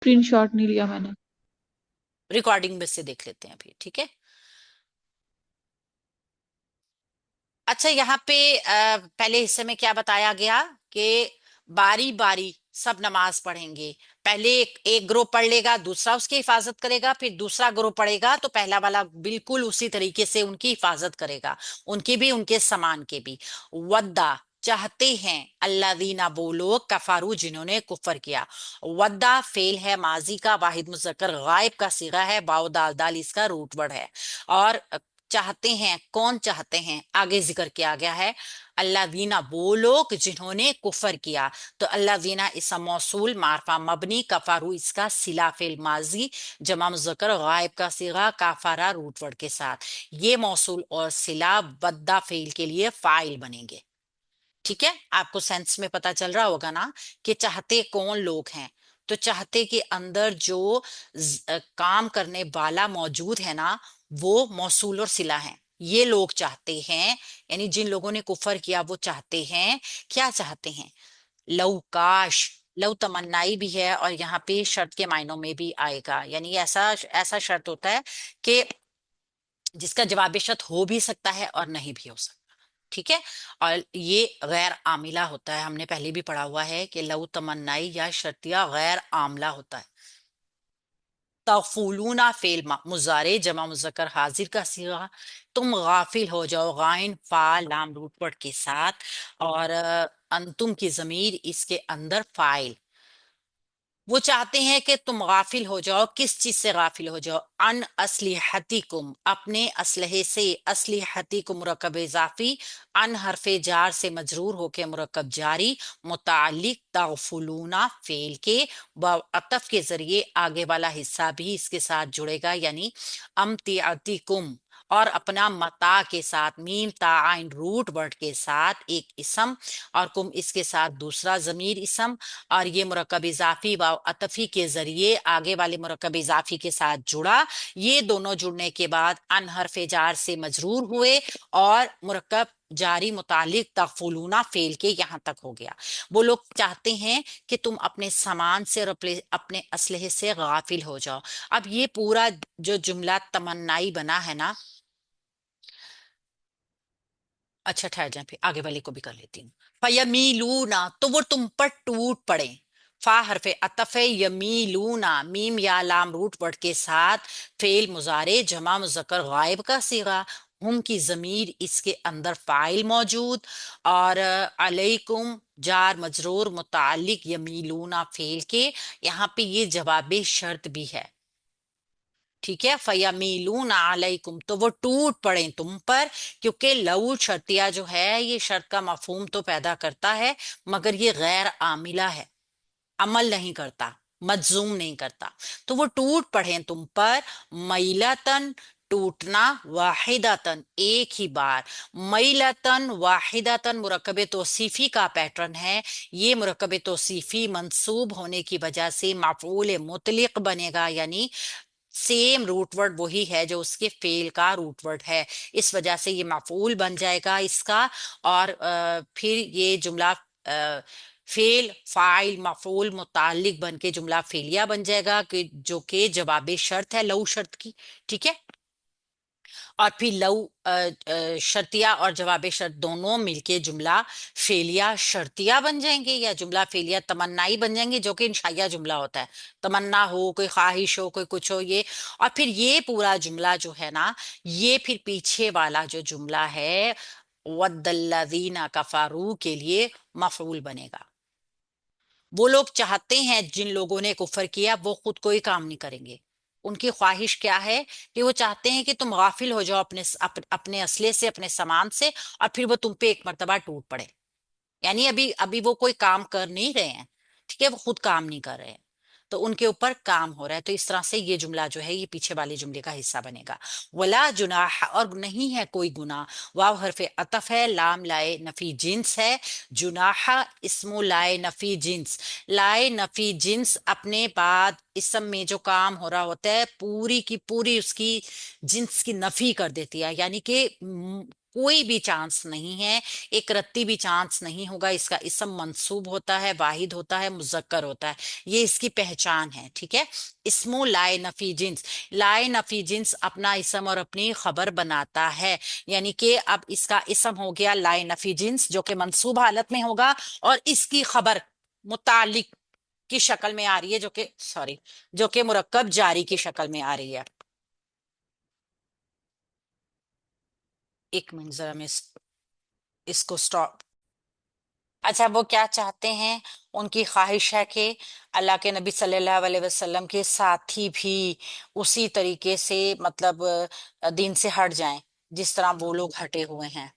Screen shot नहीं लिया मैंने। रिकॉर्डिंग में से देख लेते हैं अभी, ठीक है। अच्छा, यहाँ पे पहले हिस्से में क्या बताया गया कि बारी बारी सब नमाज पढ़ेंगे। पहले एक ग्रुप पढ़ लेगा, दूसरा उसकी हिफाजत करेगा, फिर दूसरा ग्रुप पढ़ेगा तो पहला वाला बिल्कुल उसी तरीके से उनकी हिफाजत करेगा, उनकी भी उनके समान के भी। वद्दा, चाहते हैं, अल्लादीना, वो लोग, कफारू, जिन्होंने कुफर किया। वद्दा फेल है माजी का, वाहिद मुजक्कर गायब का सीगा है, वाओ दाल दाल इसका रूट वर्ड है। और चाहते हैं, कौन चाहते हैं, आगे जिक्र किया गया है। अल्लाह वीना, वो लोग जिन्होंने कुफर किया। तो अल्लाह वीना इसम मौसूल मारफा मबनी, कफारू इसका सिला फेल माजी, जमा मुज़क्कर गायब का सीगा काफारा रूटवर्ड के साथ। ये मौसूल और सिला वद्दा फेल के लिए फाइल बनेंगे। ठीक है, आपको सेंस में पता चल रहा होगा ना कि चाहते कौन लोग हैं। तो चाहते के अंदर जो काम करने वाला मौजूद है ना, वो मौसूल और सिला है। ये लोग चाहते हैं, यानी जिन लोगों ने कुफर किया वो चाहते हैं। क्या चाहते हैं? लव काश, लव तमन्नाई भी है और यहाँ पे शर्त के मायनों में भी आएगा। यानी ऐसा ऐसा शर्त होता है कि जिसका जवाब शर्त हो भी सकता है और नहीं भी हो सकता। ठीक है। और ये गैर आमिला होता है, हमने पहले भी पढ़ा हुआ है कि लव तमन्नाई या शर्तिया गैर आमला होता है। तफूलूना फेल मुजारे जमा मुजक्कर हाजिर का सीगा, तुम गाफिल हो जाओ, गाइन फा लाम रूट वर्ड के साथ। और अंतुम की जमीर इसके अंदर फाइल। वो चाहते हैं कि तुम गाफिल हो जाओ, किस चीज से गाफिल हो जाओ? अन असलिहतिकुम, अपने असलहे से। असलिहतिकुम मुरकब इजाफी, अन हरफे जार से मजरूर होके मुरकब जारी, मुतालिक तगफुलूना फेल के व अतफ के जरिए आगे वाला हिस्सा भी इसके साथ जुड़ेगा, यानी अमतिअतिकुम। और अपना मता के साथ, मीम ता आइन रूट वर्ड के साथ एक इसम, और कुम इसके साथ दूसरा जमीर इसम। और ये मुरकब इजाफी व अतफी के जरिए आगे वाले मुरकब इजाफी के साथ जुड़ा। ये दोनों जुड़ने के बाद अन हरफ जार से मजरूर हुए और मुरकब जारी मुतालिक तफुलूना फेल के यहाँ तक हो गया। वो लोग चाहते हैं कि तुम अपने सामान से और अपने असलहे से गाफिल हो जाओ। अब ये पूरा जो जुमला तमन्नाई बना है ना, अच्छा ठहर जाए, फिर आगे वाले को भी कर लेती हूँ। फयमीलूना, तो वो तुम पर टूट पड़े। फा हरफे अतफे, यमीलूना मीम या लाम रूट वर्ड के साथ फेल मुजारे जमा मुजक्कर गायब का सीगा, हम की जमीर इसके अंदर फाइल मौजूद। और अलैकुम जार मजरूर मुतालिक यमीलूना फेल के, यहाँ पे ये जवाबे शर्त भी है। ठीक है, फयमीलून अलैकुम, तो वो टूट पड़े तुम पर। क्योंकि लऊ शर्तिया जो है ये शर्त का मफहूम तो पैदा करता है, मगर ये गैर आमिला है, अमल नहीं करता, मजजूम नहीं करता। तो वो टूट पड़े तुम पर। मैलतन, टूटना, वाहिदतन, एक ही बार। मैलतन वाहिदतन मुरकब तौसीफी का पैटर्न है। ये मुरकब तौसीफी मंसूब होने की वजह से मफऊल मुतलिक बनेगा, यानी सेम रूट वर्ड वही है जो उसके फेल का रूट वर्ड है। इस वजह से ये मफूल बन जाएगा इसका। और फिर ये जुमला फेल फाइल मफूल मुतालिक बन के जुमला फेलिया बन जाएगा, कि जो कि जवाबे शर्त है लऊ शर्त की। ठीक है। और फिर लऊ शर्तिया और जवाबे शर्त दोनों मिलके जुमला फेलिया शर्तिया बन जाएंगे, या जुमला फेलिया तमन्नाई बन जाएंगे, जो कि इंशाइया जुमला होता है। तमन्ना हो, कोई ख्वाहिश हो, कोई कुछ हो, ये। और फिर ये पूरा जुमला जो है ना, ये फिर पीछे वाला जो जुमला है वद्दल्लज़ीना कफारू के लिए मफऊल बनेगा। वो लोग चाहते हैं, जिन लोगों ने कुफर किया वो खुद कोई काम नहीं करेंगे। उनकी ख्वाहिश क्या है कि वो चाहते हैं कि तुम गाफिल हो जाओ अपने असले से, अपने सामान से, और फिर वो तुम पे एक मर्तबा टूट पड़े। यानी अभी अभी वो कोई काम कर नहीं रहे हैं, ठीक है, वो खुद काम नहीं कर रहे हैं, तो उनके ऊपर काम हो रहा है। तो इस तरह से ये जुमला जो है ये पीछे वाले जुमले का हिस्सा बनेगा। वला जुनाह, और नहीं है कोई गुनाह। वाव हरफे अतफ है, लाम लाए नफी जिन्स है। जुनाह इसमो लाए नफी जिन्स। लाए नफी जिन्स अपने बाद इसम में जो काम हो रहा होता है पूरी की पूरी उसकी जिन्स की नफी कर देती है, यानी कि कोई भी चांस नहीं है, एक रत्ती भी चांस नहीं होगा। इसका इसम मंसूब होता है, वाहिद होता है, मुजक्कर होता है। ये इसकी पहचान है, ठीक है। इसमो लाए नफी जिन्स, लाए नफी जिन्स अपना इसम और अपनी खबर बनाता है। यानी कि अब इसका इसम हो गया लाए नफी जिन्स, जो कि मंसूब हालत में होगा, और इसकी खबर मुतालिक की शक्ल में आ रही है, जो कि सॉरी, जो कि मुरक्कब जारी की शक्ल में आ रही है। एक मिनट जरा मैं इसको स्टॉप। अच्छा, वो क्या चाहते हैं? उनकी ख्वाहिश है कि अल्लाह के नबी सल्लल्लाहु अलैहि वसल्लम के साथी भी उसी तरीके से, मतलब दीन से हट जाएं जिस तरह वो लोग हटे हुए हैं।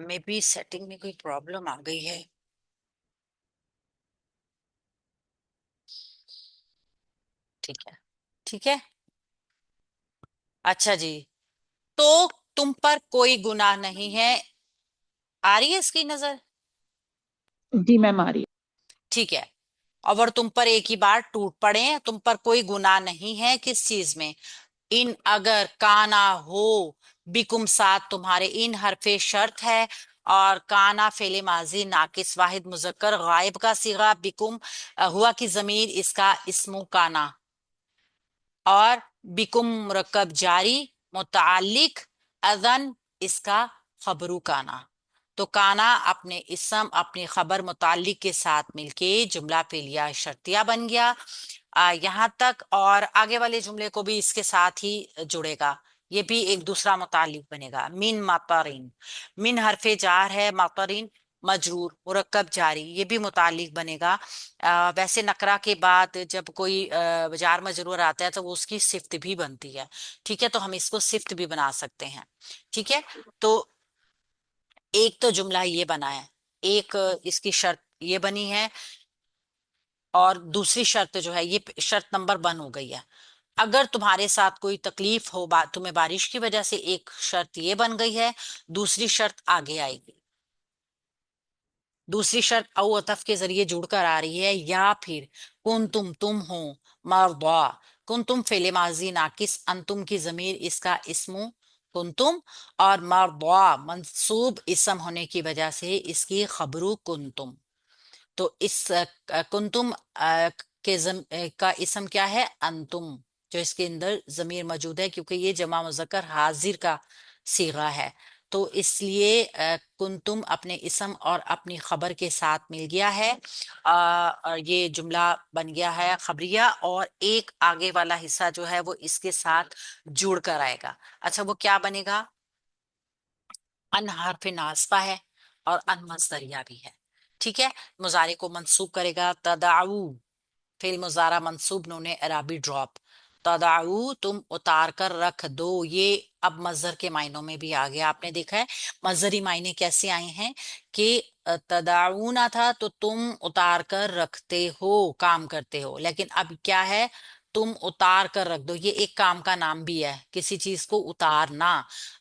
मे बी सेटिंग में कोई प्रॉब्लम आ गई है। ठीक है, ठीक है। अच्छा जी, तो तुम पर कोई गुनाह नहीं है। आ रही है इसकी नजर? जी मैम आ रही ठीक है। और तुम पर एक ही बार टूट पड़े, तुम पर कोई गुनाह नहीं है किस चीज में? इन अगर काना हो, बिकुम साथ तुम्हारे, इन हरफे शर्त है। और काना फेले माजी नाकिस वाहिद मुजक्कर गायब का सीगा, बिकुम हुआ की जमीर इसका इस्मु काना, और बिकुम मुरक्कब जारी मुतालिक, अदन इसका खबरू काना। तो काना अपने इसम अपनी खबर मुतालिक के साथ मिलके जुमला फेलिया शर्तिया बन गया। यहाँ तक, और आगे वाले जुमले को भी इसके साथ ही जुड़ेगा। ये भी एक दूसरा मुतालिक बनेगा। मिन मातरिन, मिन हरफे जार है, मातरिन मजरूर मुरक्कब जारी, ये भी मुतालिक बनेगा। वैसे नकरा के बाद जब कोई जार मजरूर आता है तो वो उसकी सिफ्त भी बनती है। ठीक है, तो हम इसको सिफ्त भी बना सकते हैं। ठीक है, तो एक तो जुमला ये बना है, एक इसकी शर्त ये बनी है, और दूसरी शर्त जो है ये शर्त नंबर 1 हो गई है। अगर तुम्हारे साथ कोई तकलीफ हो, तुम्हें बारिश की वजह से, एक शर्त ये बन गई है। दूसरी शर्त आगे आएगी। दूसरी शर्त औ अतफ के जरिए जुड़कर आ रही है, या फिर कुन तुम हो मर्दा। कुन तुम फेले माजी नाकिस, अंतुम की जमीर इसका इस्मु कुन तुम, और मर्दा मंसूब इसम होने की वजह से इसकी खबरू कुन तुम। तो इस कुंतुम का इसम क्या है? अंतुम। जो इसके अंदर जमीर मौजूद है, क्योंकि ये जमा मुजक्कर हाजिर का सीगा है, तो इसलिए कुंतुम अपने इसम और अपनी खबर के साथ मिल गया है। और ये जुमला बन गया है खबरिया, और एक आगे वाला हिस्सा जो है वो इसके साथ जुड़ कर आएगा। अच्छा, वो क्या बनेगा? अन हर्फ नास्बा है, और अन मस्दरिया भी है। ठीक है, मुजारे को मंसूब करेगा तदाऊ, फिल मुजारा मंसूब नूने अराबी ड्रॉप। तदाऊ तुम उतार कर रख दो, ये अब मजहर के मायनों में भी आ गया। आपने देखा है मजहरी मायने कैसे आए हैं कि तदाऊना था तो तुम उतार कर रखते हो, काम करते हो, लेकिन अब क्या है? तुम उतार कर रख दो, ये एक काम का नाम भी है, किसी चीज को उतारना।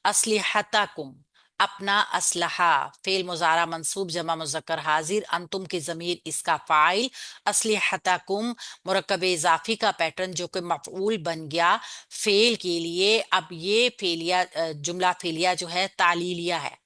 असलिहताकुम अपना असलहा, फेल मुजारा मंसूब जमा मुजक्कर हाजिर, अंतुम की जमीर इसका फाइल, असलिहताकुम मुरक्कब इजाफी का पैटर्न जो कि मफऊल बन गया फेल के लिए। अब ये फेलिया जुमला फेलिया जो है तालीलिया है।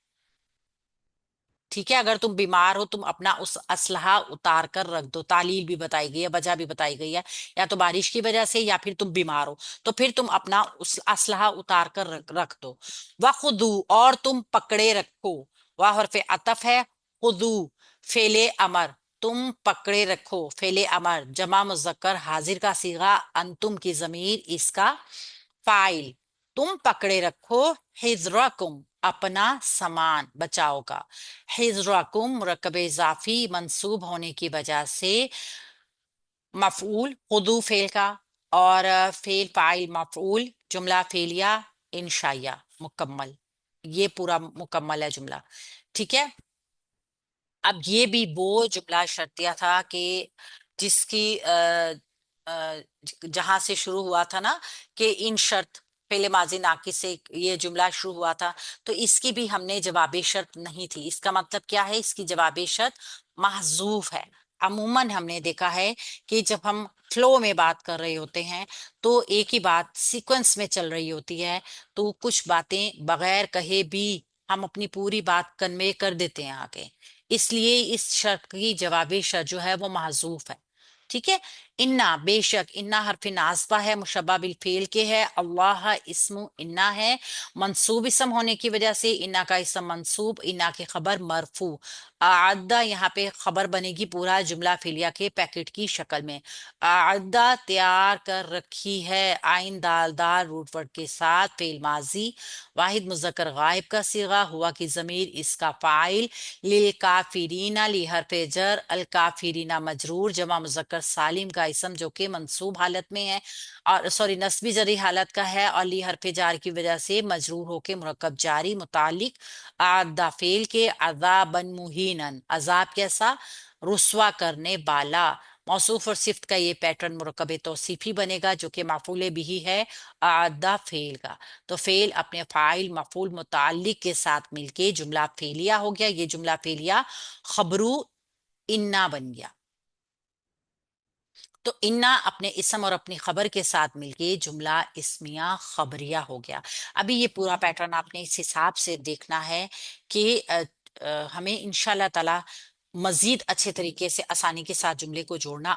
ठीक है, अगर तुम बीमार हो, तुम अपना उस असलहा उतार कर रख दो। तालील भी बताई गई है, वजह भी बताई गई है, या तो बारिश की वजह से या फिर तुम बीमार हो, तो फिर तुम अपना उस असलहा उतार कर रख दो। व खुदू और तुम पकड़े रखो, वह हरफे अतफ है। खुदू फेले अमर, तुम पकड़े रखो, फेले अमर जमा मुजक्कर हाजिर का सीगा, अंतुम की जमीर इसका फाइल। तुम पकड़े रखो हिजरकुम अपना सामान बचाओ का। हिजरकुम मुरक्कब इजाफी मंसूब होने की वजह से मफऊल खुदू फेल का, और फेल फाइल मफऊल, जुमला फेलिया इंशाइया मुकम्मल। ये पूरा मुकम्मल है जुमला। ठीक है, अब ये भी वो जुमला शर्तिया था कि जिसकी जहां से शुरू हुआ था ना, कि इन शर्त पहले माजी नाकिस से ये जुमला शुरू हुआ था, तो इसकी भी हमने जवाबी शर्त नहीं थी। इसका मतलब क्या है? इसकी जवाबी शर्त महजूफ है। عموماً ہم نے دیکھا ہے کہ جب ہم فلو میں بات کر رہے ہوتے ہیں تو ایک ہی بات سیکوینس میں چل رہی ہوتی ہے، تو کچھ باتیں بغیر کہے بھی ہم اپنی پوری بات کنوے کر دیتے ہیں آگے، اس لیے اس شرط کی جوابی شرط جو ہے وہ محذوف ہے. ٹھیک ہے. انا بے شک، انا حرف ناصبہ ہے، مشبہ بالفعل کے ہے، اللہ اسم انا ہے، منصوب اسم ہونے کی وجہ سے انا کا اسم منصوب، انا کے خبر مرفوع. اعدہ یہاں پہ خبر بنے گی پورا جملہ فعلیہ کے پیکٹ کی شکل میں. اعدہ تیار کر رکھی ہے، آئین دال دال روٹ ورڈ کے ساتھ، فعل ماضی واحد مذکر غائب کا صیغہ، ہوا کی ضمیر اس کا فاعل، للکافرین لی حرف جر، الکافرین مجرور، جمع مذکر سالم کا اسم جو کہ منصوب حالت میں ہے اور سوری نصبی جری حالت کا ہے، اور لی حرف جار کی وجہ سے مجرور ہو کے مرکب جاری متعلق اعدہ فعل کے، عذابا مہینا عذاب کیسا، رسوا کرنے والا. موصوف اور صفت کا یہ پیٹرن مرکب توصیفی بنے گا جو کہ مفعول بھی ہے اعدہ فعل کا. تو فعل اپنے فاعل مفعول متعلق کے ساتھ مل کے جملہ فعلیہ ہو گیا. یہ جملہ فعلیہ خبرو انا بن گیا. تو انا اپنے اسم اور اپنی خبر کے ساتھ مل کے جملہ اسمیہ خبریہ ہو گیا. ابھی یہ پورا پیٹرن آپ نے اس حساب سے دیکھنا ہے کہ ہمیں انشاءاللہ تعالی مزید اچھے طریقے سے آسانی کے ساتھ جملے کو جوڑنا